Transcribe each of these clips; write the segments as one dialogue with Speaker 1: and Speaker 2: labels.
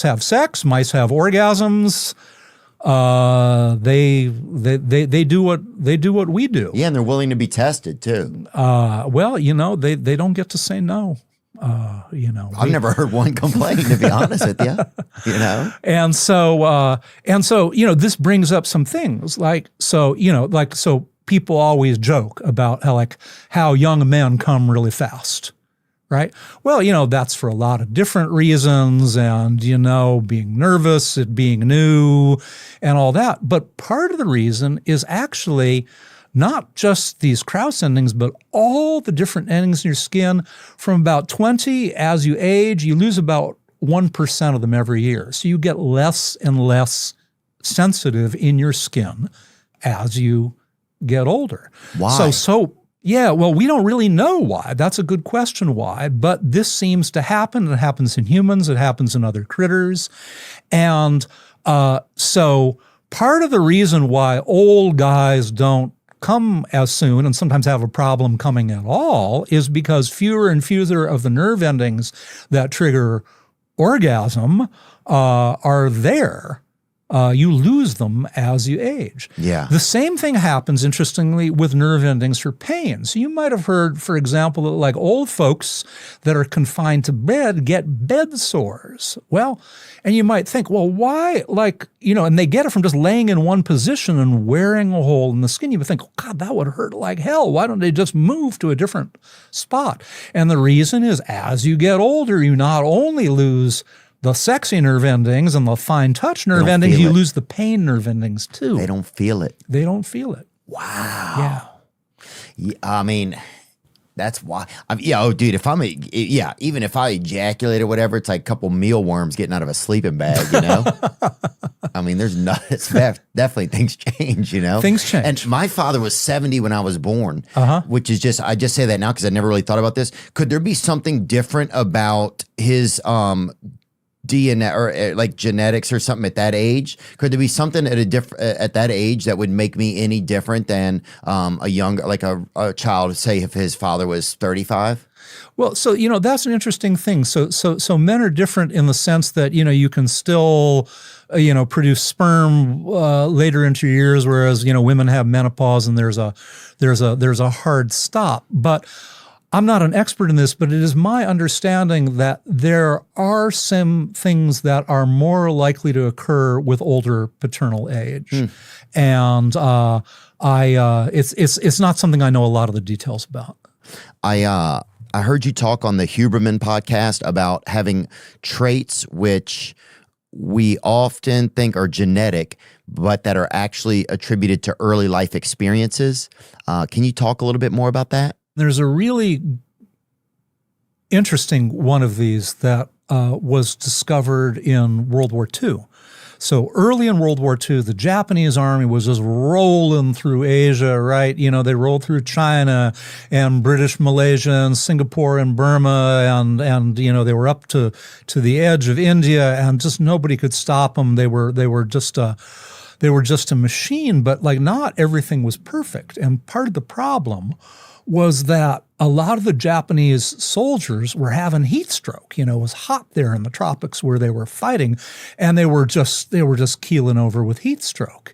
Speaker 1: have sex, mice have orgasms. They do what we do.
Speaker 2: Yeah, and they're willing to be tested too.
Speaker 1: Well, they don't get to say no.
Speaker 2: I've never heard one complain, to be honest with you.
Speaker 1: And so this brings up some things so people always joke about how young men come really fast. Right? Well, that's for a lot of different reasons and, being nervous, it being new and all that. But part of the reason is actually not just these Krauss endings, but all the different endings in your skin. From about 20, as you age, you lose about 1% of them every year. So you get less and less sensitive in your skin as you get older.
Speaker 2: Why?
Speaker 1: Yeah, well, we don't really know why. That's a good question why, but this seems to happen. It happens in humans. It happens in other critters. And so part of the reason why old guys don't come as soon and sometimes have a problem coming at all is because fewer and fewer of the nerve endings that trigger orgasm are there. You lose them as you age.
Speaker 2: Yeah.
Speaker 1: The same thing happens, interestingly, with nerve endings for pain. So you might have heard, for example, that like old folks that are confined to bed get bed sores. Well, and you might think, well, why? And they get it from just laying in one position and wearing a hole in the skin. You would think, oh, God, that would hurt like hell. Why don't they just move to a different spot? And the reason is as you get older, you not only lose the sexy nerve endings and the fine touch nerve endings, you lose the pain nerve endings too.
Speaker 2: They don't feel it.
Speaker 1: They don't feel it.
Speaker 2: Wow. Yeah. I mean, that's why. Dude, even if I ejaculate or whatever, it's like a couple mealworms getting out of a sleeping bag, I mean, definitely things change,
Speaker 1: Things change.
Speaker 2: And my father was 70 when I was born, which is I just say that now because I never really thought about this. Could there be something different about his DNA or like genetics or something at that age? Could there be something at that age that would make me any different than a younger, like a child, say if his father was 35?
Speaker 1: Well, so, that's an interesting thing. So men are different in the sense that, you can still, produce sperm later into your years, whereas, women have menopause and there's a hard stop. But I'm not an expert in this, but it is my understanding that there are some things that are more likely to occur with older paternal age. And it's not something I know a lot of the details about.
Speaker 2: I heard you talk on the Huberman podcast about having traits which we often think are genetic, but that are actually attributed to early life experiences. Can you talk a little bit more about that?
Speaker 1: There's a really interesting one of these that was discovered in World War II. So early in World War II, the Japanese army was just rolling through Asia, right? They rolled through China and British Malaysia and Singapore and Burma and they were up to the edge of India and just nobody could stop them. They were just a machine, but not everything was perfect. And part of the problem was that a lot of the Japanese soldiers were having heat stroke. It was hot there in the tropics where they were fighting, and they were just keeling over with heat stroke.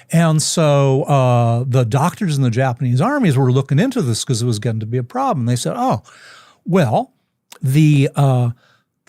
Speaker 1: And so the doctors in the Japanese armies were looking into this because it was getting to be a problem. They said, oh, well, the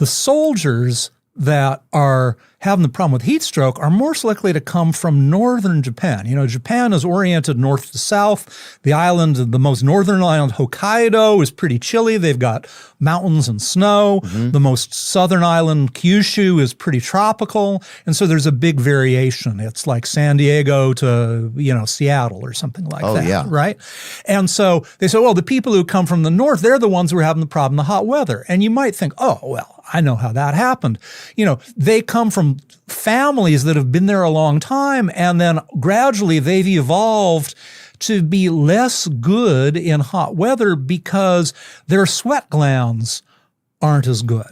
Speaker 1: soldiers that are having the problem with heat stroke are more likely to come from northern Japan. Japan is oriented north to south. The most northern island, Hokkaido, is pretty chilly. They've got mountains and snow. The most southern island, Kyushu, is pretty tropical. And so there's a big variation. It's like San Diego to, Seattle or something like that.
Speaker 2: Yeah.
Speaker 1: Right? And so they said, well, the people who come from the north, they're the ones who are having the problem, the hot weather. And you might think, oh, well, I know how that happened. They come from families that have been there a long time, and then gradually they've evolved to be less good in hot weather because their sweat glands aren't as good.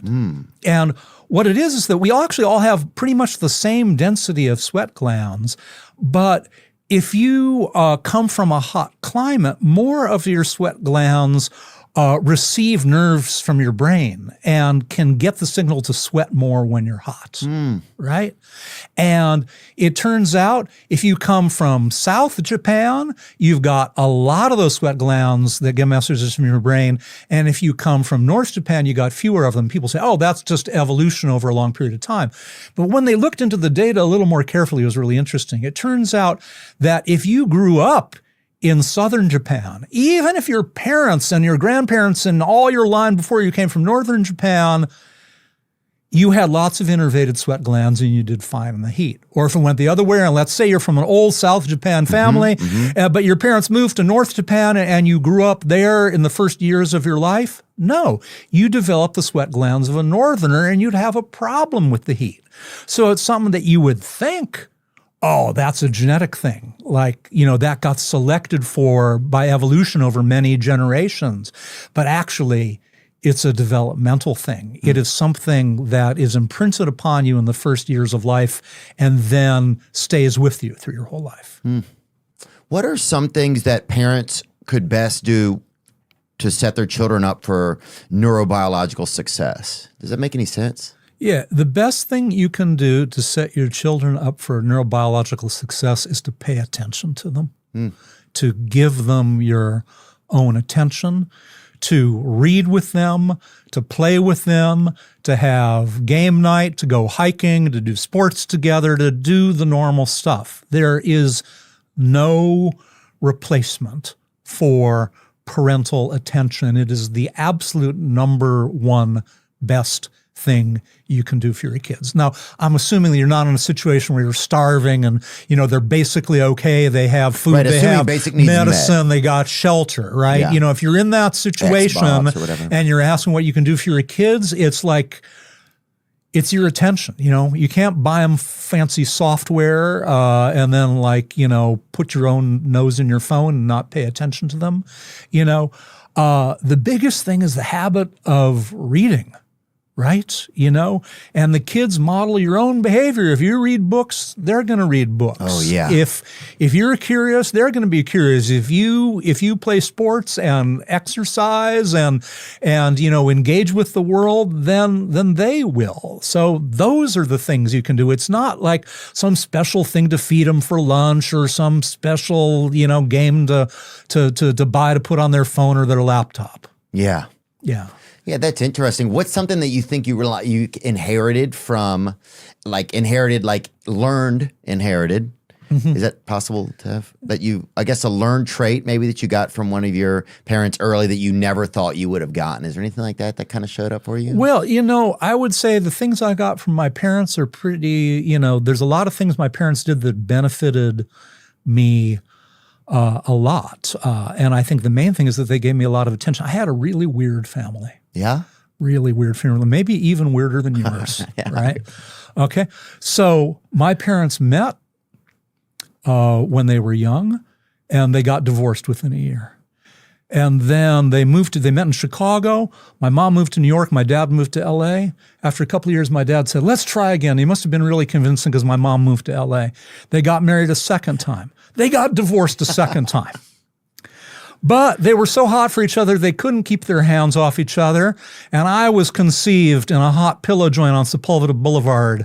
Speaker 1: And what it is that we actually all have pretty much the same density of sweat glands, but if you come from a hot climate, more of your sweat glands receive nerves from your brain and can get the signal to sweat more when you're hot, right? And it turns out if you come from South Japan, you've got a lot of those sweat glands that get messages from your brain. And if you come from North Japan, you got fewer of them. People say, oh, that's just evolution over a long period of time. But when they looked into the data a little more carefully, it was really interesting. It turns out that if you grew up in southern Japan, even if your parents and your grandparents and all your line before you came from northern Japan, you had lots of innervated sweat glands and you did fine in the heat. Or if it went the other way, and let's say you're from an old South Japan family, but your parents moved to North Japan and you grew up there in the first years of your life, no, you developed the sweat glands of a northerner and you'd have a problem with the heat. So it's something that you would think, oh, that's a genetic thing. Like, that got selected for by evolution over many generations. But actually, it's a developmental thing. It is something that is imprinted upon you in the first years of life and then stays with you through your whole life.
Speaker 2: What are some things that parents could best do to set their children up for neurobiological success? Does that make any sense?
Speaker 1: Yeah, the best thing you can do to set your children up for neurobiological success is to pay attention to them, to give them your own attention, to read with them, to play with them, to have game night, to go hiking, to do sports together, to do the normal stuff. There is no replacement for parental attention. It is the absolute number one best thing you can do for your kids. Now, I'm assuming that you're not in a situation where you're starving and, they're basically okay. They have food, they have medicine, they got shelter, right?
Speaker 2: Yeah.
Speaker 1: If you're in that situation and you're asking what you can do for your kids, it's like, it's your attention. You can't buy them fancy software and then put your own nose in your phone and not pay attention to them. The biggest thing is the habit of reading. Right? And the kids model your own behavior. If you read books, they're going to read books.
Speaker 2: Oh, yeah.
Speaker 1: If you're curious, they're going to be curious. If you play sports and exercise and engage with the world, then they will. So those are the things you can do. It's not like some special thing to feed them for lunch or some special, game to buy to put on their phone or their laptop.
Speaker 2: Yeah.
Speaker 1: Yeah.
Speaker 2: Yeah, that's interesting. What's something that you think you inherited from, learned inherited? Is that possible to have? A learned trait maybe that you got from one of your parents early that you never thought you would have gotten? Is there anything like that kind of showed up for you?
Speaker 1: Well, I would say the things I got from my parents are pretty, there's a lot of things my parents did that benefited me a lot. And I think the main thing is that they gave me a lot of attention. I had a really weird family.
Speaker 2: Yeah?
Speaker 1: Really weird family, maybe even weirder than yours, right? Okay. So my parents met when they were young, and they got divorced within a year. And then they met in Chicago. My mom moved to New York. My dad moved to L.A. After a couple of years, my dad said, let's try again. He must have been really convincing because my mom moved to L.A. They got married a second time. They got divorced a second time. But they were so hot for each other, they couldn't keep their hands off each other. And I was conceived in a hot pillow joint on Sepulveda Boulevard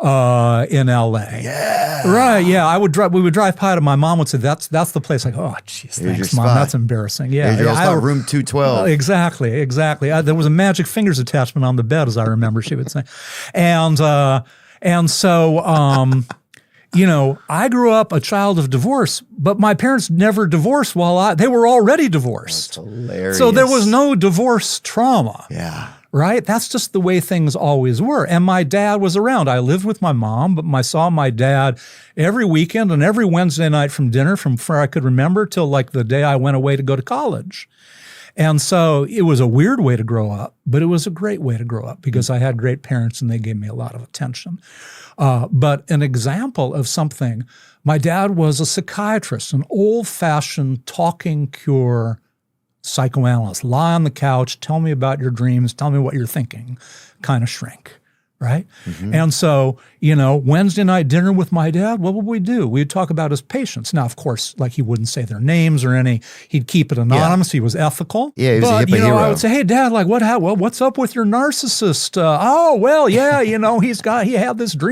Speaker 1: in L.A.
Speaker 2: Yeah.
Speaker 1: Right, yeah. We would drive by, and my mom would say, that's the place. Like, oh, jeez, thanks, Mom. That's embarrassing. Yeah.
Speaker 2: Here's your spot, room 212.
Speaker 1: Exactly. There was a magic fingers attachment on the bed, as I remember, she would say. And so... I grew up a child of divorce, but my parents never divorced they were already divorced.
Speaker 2: That's hilarious.
Speaker 1: So there was no divorce trauma.
Speaker 2: Yeah.
Speaker 1: Right? That's just the way things always were. And my dad was around. I lived with my mom, but I saw my dad every weekend and every Wednesday night from dinner from where I could remember till the day I went away to go to college. And so it was a weird way to grow up, but it was a great way to grow up because I had great parents and they gave me a lot of attention. But an example of something, my dad was a psychiatrist, an old-fashioned talking cure psychoanalyst. Lie on the couch, tell me about your dreams, tell me what you're thinking, kind of shrink, right? And so, Wednesday night dinner with my dad, what would we do? We'd talk about his patients. Now, of course, like he wouldn't say their names or he'd keep it anonymous. He was ethical.
Speaker 2: Yeah, he was a HIPAA hero.
Speaker 1: I would say, hey, Dad, like what's up with your narcissist? Oh, well, yeah, he had this dream.